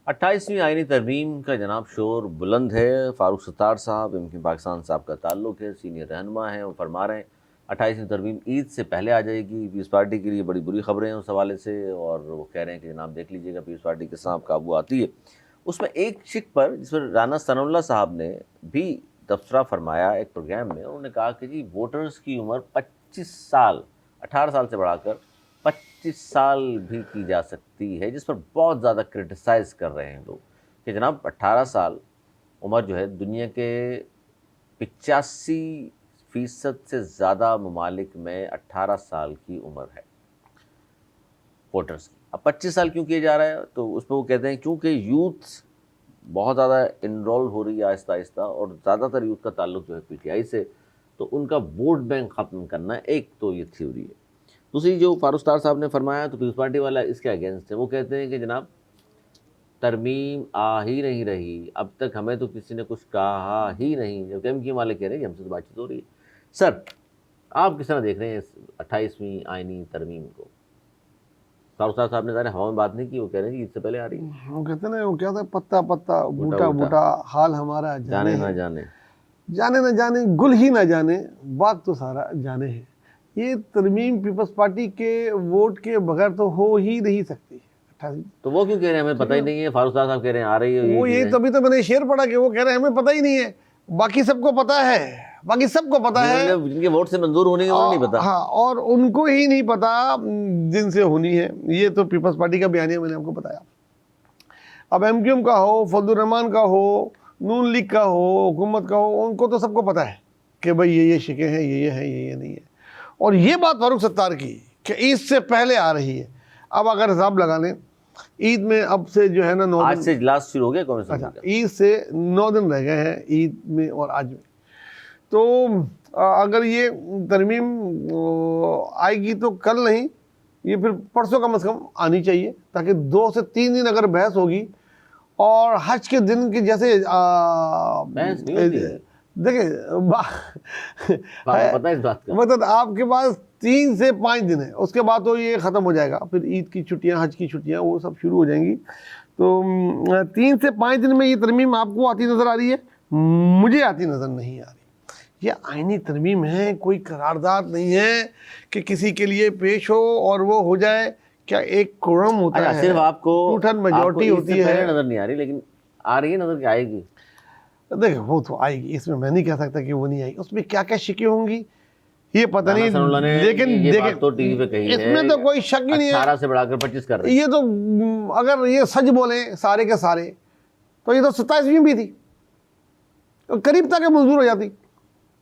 28वीं आईनी तरमीम का जनाब शोर बुलंद है। फ़ारूक सत्तार साहब इनके पाकिस्तान साहब का ताल्लुक़ है, सीनियर रहनुमा हैं, वो फरमा रहे हैं 28वीं तरमीम ईद से पहले आ जाएगी। पीस पार्टी के लिए बड़ी बुरी खबरें हैं उस हवाले से, और वो कह रहे हैं कि जनाब देख लीजिएगा पीस पार्टी के साथ काबू आती है। उसमें एक शिक पर जिस पर राना सनाउल्लाह साहब ने भी तबसरा फरमाया एक प्रोग्राम में, उन्होंने कहा कि जी वोटर्स की उम्र 25 साल, 18 साल से बढ़ाकर 25 साल भी की जा सकती है, जिस पर बहुत ज़्यादा क्रिटिसाइज़ कर रहे हैं लोग कि जनाब 18 साल उम्र जो है दुनिया के 85% से ज़्यादा ममालिक में 18 साल की उम्र है वोटर्स की। अब 25 साल क्यों किया जा रहा है, तो उस पर वो कहते हैं क्योंकि यूथ बहुत ज़्यादा इनरोल हो रही है आहिस्ता आहिस्ता, और ज़्यादातर यूथ का ताल्लुक जो है पीटीआई से, तो उनका वोट बैंक ख़त्म करना है। एक तो ये थ्योरी है। दूसरी जो फारूक सत्तार साहब ने फरमाया तो पीपल्स पार्टी वाला इसके अगेंस्ट है। वो कहते हैं कि जनाब तरमीम आ ही नहीं रही, अब तक हमें तो किसी ने कुछ कहा ही नहीं, जबकि एमक्यू वाले कह रहे हैं कि हमसे तो बातचीत हो रही है। सर, आप किस तरह देख रहे हैं इस 28वीं आईनी तरमीम को? फारूक साहब ने हवा में बात नहीं की, वो कह रहे हैं कि इससे पहले आ रही है। वो कहते ना, वो क्या था, पत्ता पत्ता बूटा बूटा हाल हमारा जाने ना जाने, जाने न जाने गुल ही ना जाने, बात तो सारा जाने है। ये तरमीम पीपल्स पार्टी के वोट के बगैर तो हो ही नहीं सकती। तो वो क्यों कह रहे हैं हमें पता ही नहीं है? फारूक साहब कह रहे हैं आ रही है। वो यही तभी तो मैंने शेर पढ़ा कि वो कह रहे हैं हमें पता ही नहीं है, बाकी सबको पता है, बाकी सबको पता है, जिनके वोट से मंजूर होने के नहीं पता। हाँ, और उनको ही नहीं पता जिनसे होनी है। ये तो पीपल्स पार्टी का बयान है, मैंने आपको बताया। अब एमक्यूएम का हो, फजलुर रहमान का हो, नून लीग का हो, हुकूमत का हो, उनको तो सबको पता है कि भाई ये शिकें हैं, ये हैं, ये नहीं है। और ये बात फारूक सत्तार की कि ईद से पहले आ रही है। अब अगर हिसाब लगा लें, ईद में अब से जो है ना 9 आज से इजलास शुरू हो गया कौन सा? अच्छा, ईद से 9 दिन रह गए हैं, ईद में और आज में। तो अगर ये तरमीम आएगी तो कल नहीं, ये फिर परसों कम से कम आनी चाहिए, ताकि 2 से 3 दिन अगर बहस होगी, और हज के दिन की जैसे देखिए पता है इस बात का, मतलब आपके पास 3 से 5 दिन है, उसके बाद तो ये ख़त्म हो जाएगा, फिर ईद की छुट्टियां, हज की छुट्टियां, वो सब शुरू हो जाएंगी। तो 3 से 5 दिन में ये तरमीम आपको आती नज़र आ रही है, मुझे आती नज़र नहीं आ रही। ये आईनी तरमीम है, कोई करारदाद नहीं है कि किसी के लिए पेश हो और वो हो जाए। क्या एक कोरम होता है, सिर्फ आपको 2/3 मेजॉरिटी होती है, नज़र नहीं आ रही, लेकिन आ रही है नज़र कि आएगी। देखिए वो तो आएगी, इसमें मैं नहीं कह सकता कि वो नहीं आएगी। उसमें क्या क्या शिकें होंगी ये पता नहीं, लेकिन देखिए तो टीवी पे कही इसमें तो कोई शक ही नहीं है। 18 से बढ़ाकर 25 कर रहे हैं। ये तो अगर ये सच बोले सारे के सारे, तो ये तो 27वीं भी थी, तो करीब तक मंजूर हो जाती।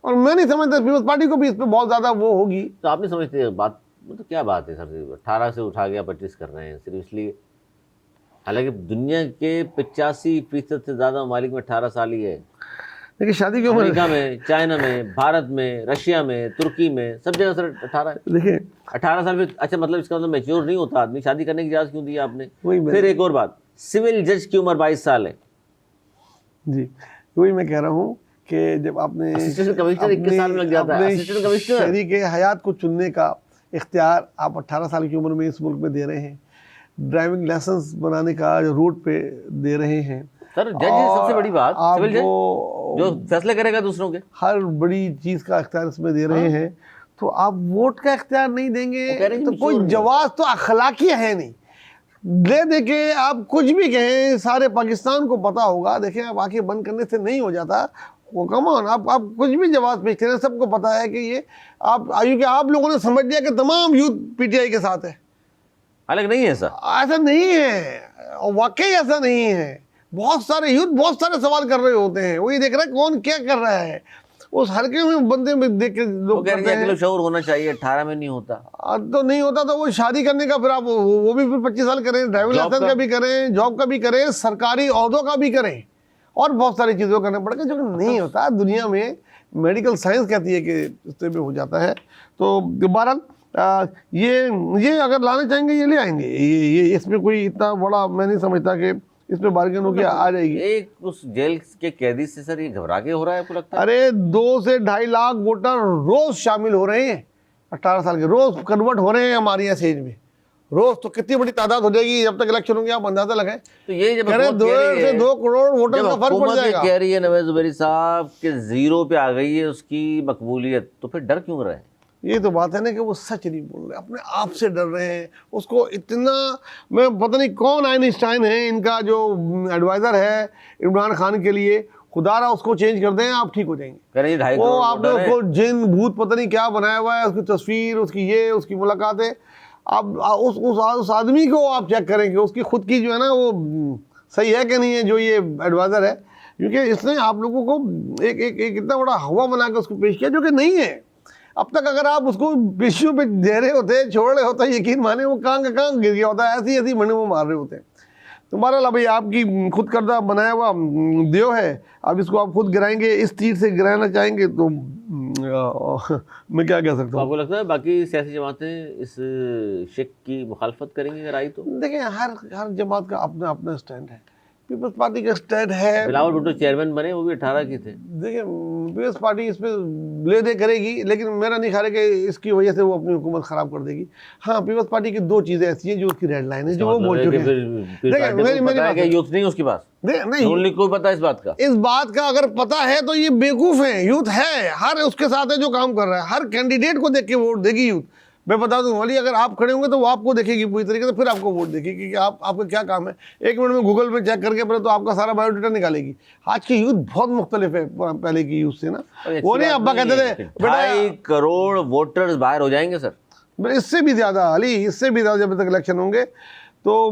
और मैं नहीं समझता पीपल्स पार्टी को भी इस पर बहुत ज़्यादा वो होगी। तो आप नहीं समझते बात, मतलब क्या बात है सर, 18 से उठा गया 25 कर रहे हैं सिर्फ इसलिए? हालांकि दुनिया के 85% से ज़्यादा ममालिक में 18 साल ही है। देखिए शादी की उम्र अमेरिका में, चाइना में, भारत में, रशिया में, तुर्की में, सब जगह सर 18 है। देखिए 18 साल में, अच्छा मतलब इसका मतलब मैच्योर नहीं होता आदमी, शादी करने की इजाज़त क्यों दी आपने? फिर एक और बात, सिविल जज की उम्र 22 साल है जी। वही मैं कह रहा हूँ कि जब आपने असिस्टेंट कमिश्नर 21 साल में लग जाता है, असिस्टेंट कमिश्नर शरीक हयात को चुनने का इख्तियार आप 18 साल की उम्र में इस मुल्क में दे रहे हैं। ड्राइविंग लाइसेंस बनाने का रोड पे दे रहे हैं सर। जज सबसे बड़ी बात, सिविल जज जो फैसले करेगा दूसरों के, हर बड़ी चीज का इख्तियार इसमें दे रहे हैं। तो आप वोट का इख्तियार नहीं देंगे तो कोई जवाब तो अखलाकी है नहीं। ले दे के आप कुछ भी कहें, सारे पाकिस्तान को पता होगा। देखिए आप आंखें बंद करने से नहीं हो जाता, वो कमान आप कुछ भी जवाब पेश करें, सबको पता है कि ये आप लोगों ने समझ लिया कि तमाम यूथ पीटीआई के साथ है। हालांकि नहीं है ऐसा नहीं है, वाकई ऐसा नहीं है। बहुत सारे यूथ बहुत सारे सवाल कर रहे होते हैं, वही देख रहे हैं कौन क्या कर रहा है। उस हल्के में बंदे में देख के लोग कहते हैं शऊर होना चाहिए, 18 में नहीं होता तो नहीं होता। तो वो शादी करने का फिर आप वो भी फिर 25 साल करें, ड्राइविंग लाइसेंस का भी करें, जॉब का भी करें, सरकारी ओहदों का भी करें, और बहुत सारी चीज़ों करना पड़ेगा जो नहीं होता दुनिया में। मेडिकल साइंस कहती है कि इससे भी हो जाता है। तो बहरहाल ये अगर लाना चाहेंगे ये ले आएंगे। ये इसमें कोई इतना बड़ा मैं नहीं समझता कि इसमें बार्गेन होकर आ जाएगी। एक उस जेल के कैदी से सर ये घबरा के हो रहा है आपको लगता है? अरे 2 से 2.5 लाख वोटर रोज शामिल हो रहे हैं, 18 साल के रोज कन्वर्ट हो रहे हैं हमारे यहाँ सेज में, रोज तो कितनी बड़ी तादाद हो जाएगी जब तक इलेक्शन होंगे, आप अंदाजा लगाएं। तो ये जब कह रहे हुकूमत 2 कह रही से है, 2 करोड़ वोटर जब का फर्क पड़ हुकूमत ये जाएगा। कह रही है नवाज ज़ुबैरी साहब कि जीरो पे आ गई है उसकी मकबूलियत, तो फिर डर क्यों रहे हैं? ये तो बात है ना कि वो सच नहीं बोल रहे, अपने आप से डर रहे हैं। उसको इतना, मैं पता नहीं कौन आइंस्टाइन है इनका जो एडवाइजर है इमरान खान के लिए, खुदारा उसको चेंज कर दें, आप ठीक हो जाएंगे। कह रहे हैं 2.5 वो करोड़ आपने वोटर हैं। उसको जिन भूत पता नहीं क्या बनाया हुआ है, उसकी तस्वीर, उसकी ये, उसकी मुलाकातें। आप उस आदमी को आप चेक करेंगे, उसकी खुद की जो है ना वो सही है कि नहीं है जो ये एडवाइज़र है, क्योंकि इसने आप लोगों को एक इतना बड़ा हवा बना के उसको पेश किया जो कि नहीं है। अब तक अगर आप उसको विश्व पे दे रहे होते, छोड़ रहे होते, यकीन माने वो कहाँ का कहाँ गिर गया होता है, ऐसी ऐसी मने वो मार रहे होते हैं। तुम्हारा ला भाई आपकी खुद करदा बनाया हुआ देव है, अब इसको आप खुद गिराएंगे, इस तीर से गिराना चाहेंगे तो मैं क्या कह सकता तो हूँ। आपको लगता है बाकी सियासी जमातें इस शेख की मुखालफत करेंगी अगर आई तो? देखिए हर जमात का अपना अपना स्टैंड है। पीपल्स पार्टी का स्टैंड है, बिलावल भुट्टो चेयरमैन बने, वो भी 18 की थे। देखिए पीपल्स पार्टी इस पर ले दे करेगी, लेकिन मेरा नहीं ख्याल है कि इसकी वजह से वो अपनी हुकूमत खराब कर देगी। हाँ, पीपल्स पार्टी की 2 चीज़ें ऐसी हैं जो उसकी रेड लाइन है, जो वो बोल चुके हैं। देखिए मेरी बात है, यूथ नहीं उसके पास, नहीं नून लीग को पता है इस बात का। इस बात का अगर पता है तो ये बेवकूफ़ है। यूथ है, हर उसके साथ है जो काम कर रहा है, हर कैंडिडेट को देख के वोट देगी यूथ। मैं बता दूं वाली, अगर आप खड़े होंगे तो वो आपको देखेगी पूरी तरीके से, फिर आपको वोट देखेगी कि आपका क्या काम है। 1 मिनट में गूगल पे चेक करके पहले तो आपका सारा बायोडाटा निकालेगी। आज की यूथ बहुत मुख्तलिफ है पहले की यूथ से ना। वो नहीं अब्बा कहते थे 2.5 करोड़ वोटर्स बाहर हो जाएंगे सर। इससे भी ज़्यादा अली, इससे भी ज़्यादा जब तक इलेक्शन होंगे तो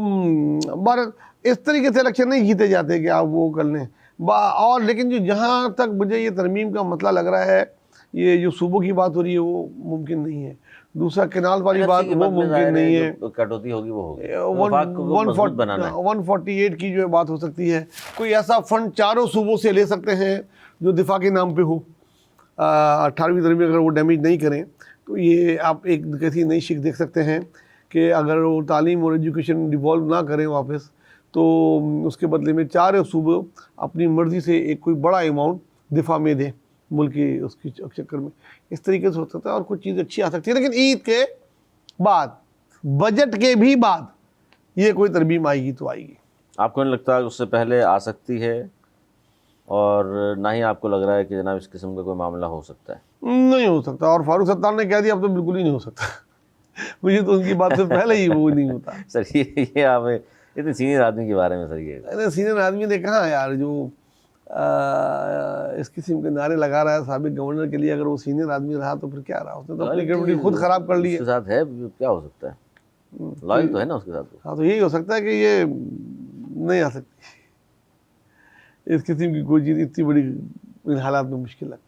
भारत इस तरीके से इलेक्शन नहीं जीते जाते कि आप वो कर लें। और लेकिन जो जहाँ तक मुझे ये तरमीम का मसला लग रहा है, ये जो सूबों की बात हो रही है वो मुमकिन नहीं है। दूसरा कैनाल वाली बात वो मुमकिन नहीं है, कटौती होगी वो होगी। 148 की जो है बात हो सकती है। कोई ऐसा फंड चारों सूबों से ले सकते हैं जो दिफा के नाम पे हो, 18वीं तरमीम अगर वो डैमेज नहीं करें तो ये आप एक कैसी नई शिक देख सकते हैं कि अगर वो तालीम और एजुकेशन डिवॉल्व ना करें वापस, तो उसके बदले में 4 सूबे अपनी मर्ज़ी से एक कोई बड़ा अमाउंट दिफा में दें मुल्क की उसकी चक्कर में। इस तरीके से हो सकता है और कुछ चीज़ अच्छी आ सकती है, लेकिन ईद के बाद, बजट के भी बाद ये कोई तरमीम आएगी तो आएगी। आपको नहीं लगता उससे पहले आ सकती है? और ना ही आपको लग रहा है कि जनाब इस किस्म का कोई मामला हो सकता है? नहीं हो सकता, और फारूक सत्तार ने कह दिया अब तो बिल्कुल ही नहीं हो सकता। मुझे तो उनकी बात से पहले ही वो नहीं होता। सर ये आप इतने सीनियर आदमी के बारे में सर, ये अरे सीनियर आदमी ने कहा यार, जो इस किस्म के नारे लगा रहा है साबिक गवर्नर के लिए, अगर वो सीनियर आदमी रहा तो फिर क्या रहा, उसने तो अपनी क्रेडिबिलिटी खुद खराब कर ली है। उसके साथ है, क्या हो सकता है, लॉयल तो है ना उसके साथ। हाँ, तो यही हो सकता है कि ये नहीं आ सकती। इस किस्म की कोई चीज़ इतनी बड़ी इन हालात में मुश्किल लगती है।